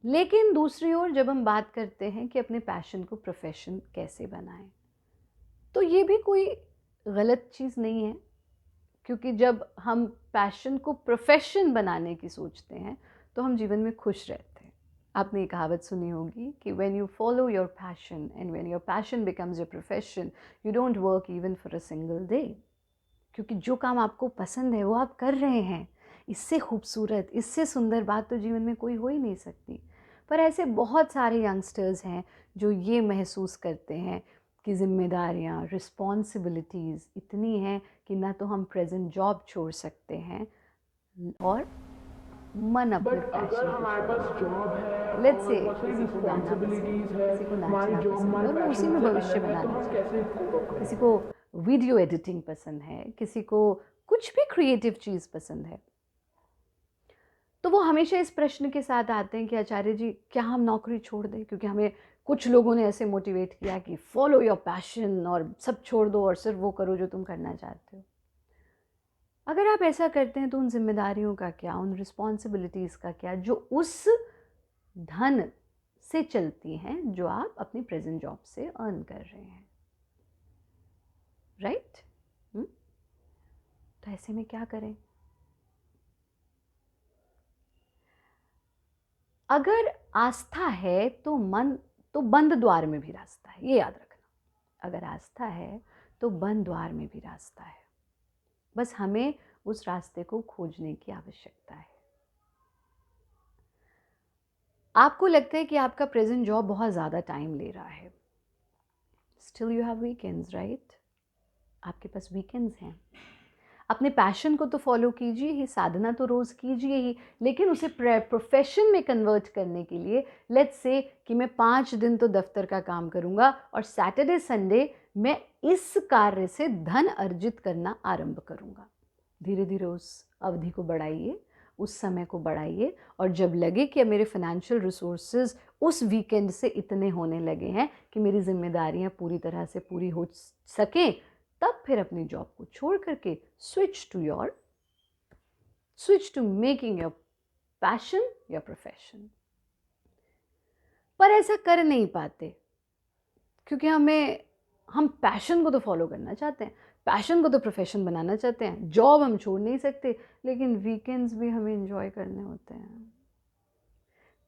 लेकिन दूसरी ओर जब हम बात करते हैं कि अपने पैशन को प्रोफेशन कैसे बनाएं, तो ये भी कोई गलत चीज़ नहीं है, क्योंकि जब हम पैशन को प्रोफेशन बनाने की सोचते हैं तो हम जीवन में खुश रहते हैं। आपने ये कहावत सुनी होगी कि when you follow your passion and when your passion becomes your profession, you don't work even for a single day. क्योंकि जो काम आपको पसंद है वो आप कर रहे हैं। इससे खूबसूरत, इससे सुंदर बात तो जीवन में कोई हो ही नहीं सकती। पर ऐसे बहुत सारे यंगस्टर्स हैं जो ये महसूस करते हैं कि ज़िम्मेदारियाँ, रिस्पॉन्सिबिलिटीज़ इतनी हैं कि ना तो हम प्रेजेंट जॉब छोड़ सकते हैं और मन अपने बट अगर पैशन को हमारे छोड़ पास सकते जॉब हैं। है लेट्स और से बहुत सारी किसी को गाना पसंद रिस्पॉन्सिबिलिटीज़ है, है, किसी को हमारी नाचना जॉब पसंद है हमारे और वो उसी पैशन में से भविष्य अलग है, तो बनाना हम चाहता कैसे है। कोप अप किसी करेंगे? को वीडियो एडिटिंग पसंद है, किसी को कुछ भी क्रिएटिव चीज़ पसंद है, तो वो हमेशा इस प्रश्न के साथ आते हैं कि आचार्य जी क्या हम नौकरी छोड़ दें, क्योंकि हमें कुछ लोगों ने ऐसे मोटिवेट किया कि फॉलो योर पैशन और सब छोड़ दो और सिर्फ वो करो जो तुम करना चाहते हो। अगर आप ऐसा करते हैं तो उन जिम्मेदारियों का क्या, उन रिस्पॉन्सिबिलिटीज़ का क्या जो उस धन से चलती हैं जो आप अपनी प्रेजेंट जॉब से अर्न कर रहे हैं, राइट? तो ऐसे में क्या करें? अगर आस्था है तो मन, तो बंद द्वार में भी रास्ता है, ये याद रखना। अगर आस्था है तो बंद द्वार में भी रास्ता है, बस हमें उस रास्ते को खोजने की आवश्यकता है। आपको लगता है कि आपका प्रेजेंट जॉब बहुत ज़्यादा टाइम ले रहा है, still you have weekends, right? आपके पास वीकेंड्स हैं। अपने पैशन को तो फॉलो कीजिए ही, साधना तो रोज़ कीजिए ही, लेकिन उसे प्रोफेशन में कन्वर्ट करने के लिए लेट्स से कि मैं 5 दिन तो दफ्तर का काम करूँगा और सैटरडे संडे मैं इस कार्य से धन अर्जित करना आरंभ करूँगा। धीरे धीरे उस अवधि को बढ़ाइए, उस समय को बढ़ाइए, और जब लगे कि अब मेरे फाइनेंशियल रिसोर्सेज उस वीकेंड से इतने होने लगे हैं कि मेरी जिम्मेदारियां पूरी तरह से पूरी हो सकें, तब फिर अपनी जॉब को छोड़ करके switch to making your passion your profession. पर ऐसा कर नहीं पाते क्योंकि हम पैशन को तो फॉलो करना चाहते हैं, पैशन को तो प्रोफेशन बनाना चाहते हैं, जॉब हम छोड़ नहीं सकते, लेकिन वीकेंड्स भी हमें एंजॉय करने होते हैं।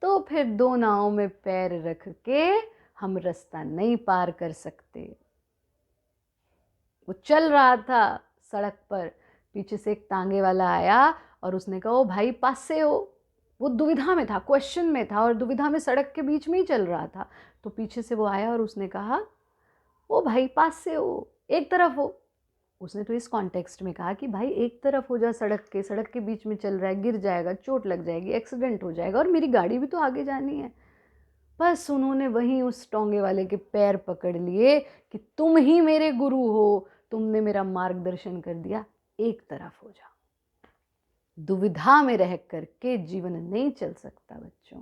तो फिर दो नावों में पैर रख के हम रास्ता नहीं पार कर सकते। वो चल रहा था सड़क पर, पीछे से एक तांगे वाला आया और उसने कहा, ओ भाई पास से हो। वो दुविधा में था, क्वेश्चन में था, और दुविधा में सड़क के बीच में ही चल रहा था। तो पीछे से वो आया और उसने कहा, ओ भाई पास से हो, एक तरफ हो। उसने तो इस कॉन्टेक्स्ट में कहा कि भाई एक तरफ हो जा, सड़क के बीच में चल रहा है, गिर जाएगा, चोट लग जाएगी, एक्सीडेंट हो जाएगा, और मेरी गाड़ी भी तो आगे जानी है। बस उन्होंने वहीं उस टोंगे वाले के पैर पकड़ लिए कि तुम ही मेरे गुरु हो, तुमने मेरा मार्गदर्शन कर दिया, एक तरफ हो जा। दुविधा में रह करके जीवन नहीं चल सकता बच्चों।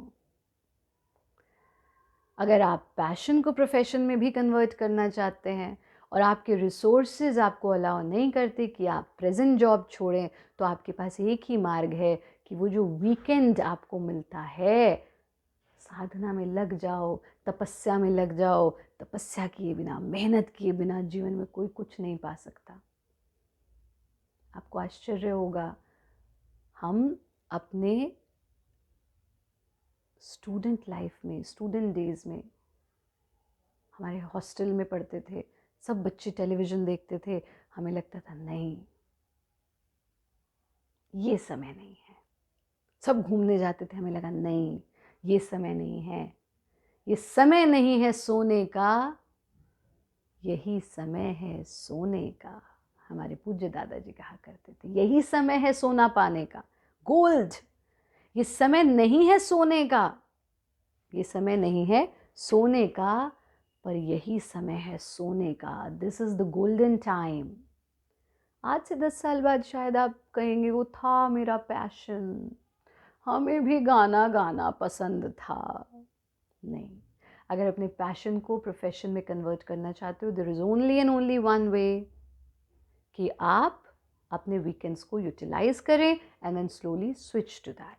अगर आप पैशन को प्रोफेशन में भी कन्वर्ट करना चाहते हैं और आपके रिसोर्सेज आपको अलाउ नहीं करते कि आप प्रेजेंट जॉब छोड़ें, तो आपके पास एक ही मार्ग है कि वो जो वीकेंड आपको मिलता है, साधना में लग जाओ, तपस्या में लग जाओ। तपस्या किए बिना, मेहनत किए बिना जीवन में कोई कुछ नहीं पा सकता। आपको आश्चर्य होगा, हम अपने स्टूडेंट लाइफ में, स्टूडेंट डेज में, हमारे हॉस्टल में पढ़ते थे, सब बच्चे टेलीविज़न देखते थे, हमें लगता था नहीं ये समय नहीं है। सब घूमने जाते थे, हमें लगा नहीं ये समय नहीं है, ये समय नहीं है सोने का, यही समय है सोने का। हमारे पूज्य दादाजी कहा करते थे, यही समय है सोना पाने का, गोल्ड। ये समय नहीं है सोने का, ये समय नहीं है सोने का, पर यही समय है सोने का। This is the golden time. आज से 10 साल बाद शायद आप कहेंगे वो था मेरा पैशन, हमें भी गाना गाना पसंद था। नहीं, अगर अपने पैशन को प्रोफेशन में कन्वर्ट करना चाहते हो, there is only and only one way, कि आप अपने वीकेंड्स को यूटिलाइज करें and then slowly switch to that.